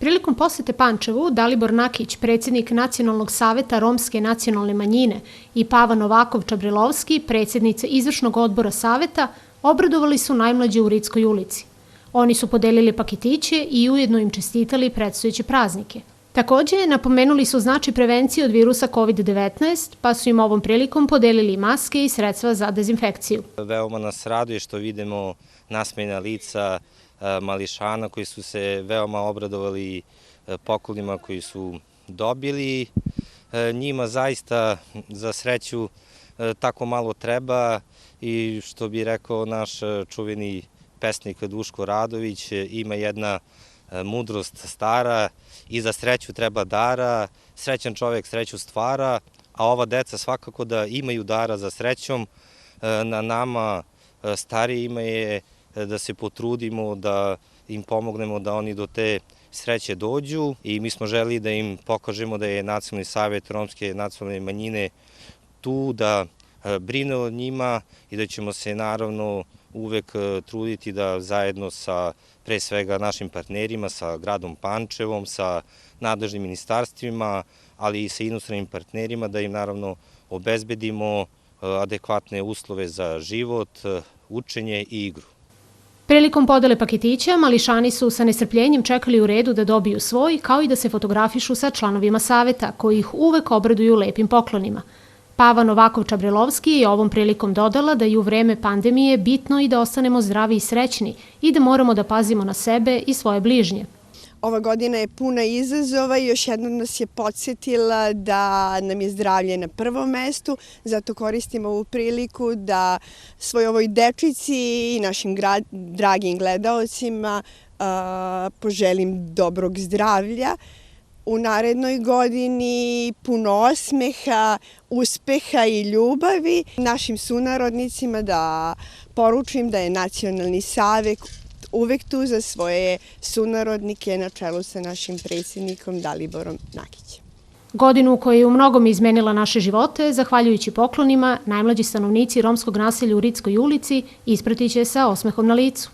Prilikom posete Pančevu, Dalibor Nakić, predsjednik Nacionalnog saveta Romske nacionalne manjine, i Pava Novakov-Čabrilovski, predsjednica izvršnog odbora saveta, obradovali su najmlađe u Ritskoj ulici. Oni su podelili paketiće i ujedno im čestitali predstojeće praznike. Također, napomenuli su značaj prevencije od virusa COVID-19, pa su im ovom prilikom podelili maske i sredstva za dezinfekciju. Veoma nas raduje što vidimo nasmejna lica mališana koji su se veoma obradovali poklonima koji su dobili. Njima zaista za sreću tako malo treba i što bi rekao naš čuveni pesnik Duško Radović, ima jedna mudrost stara: i za sreću treba dara, srećan čovjek sreću stvara, a ova deca svakako da imaju dara za srećom. Na nama starijima je da se potrudimo, da im pomognemo da oni do te sreće dođu, i mi smo želeli da im pokažemo da je Nacionalni savet Romske nacionalne manjine tu da brine o njima i da ćemo se naravno uvek truditi da zajedno sa pre svega našim partnerima, sa gradom Pančevom, sa nadležnim ministarstvima, ali i sa inostranim partnerima, da im naravno obezbedimo adekvatne uslove za život, učenje i igru. Prilikom podele paketića, mališani su sa nestrpljenjem čekali u redu da dobiju svoj, kao i da se fotografišu sa članovima saveta, koji ih uvek obraduju lepim poklonima. Pava Novakov-Čabrilovski je ovom prilikom dodala da je u vreme pandemije bitno i da ostanemo zdravi i srećni i da moramo da pazimo na sebe i svoje bližnje. Ova godina je puna izazova i još jednom nas je podsjetila da nam je zdravlje na prvom mestu, zato koristimo ovu priliku da svoj ovoj dečici i našim dragim gledaocima poželim dobrog zdravlja. U narednoj godini puno osmeha, uspeha i ljubavi. Našim sunarodnicima da poručim da je Nacionalni savet uvek tu za svoje sunarodnike na čelu sa našim predsjednikom Daliborom Nakićem. Godinu koja je u mnogome izmenila naše živote, zahvaljujući poklonima, najmlađi stanovnici romskog naselja u Ritskoj ulici ispratiće sa osmehom na licu.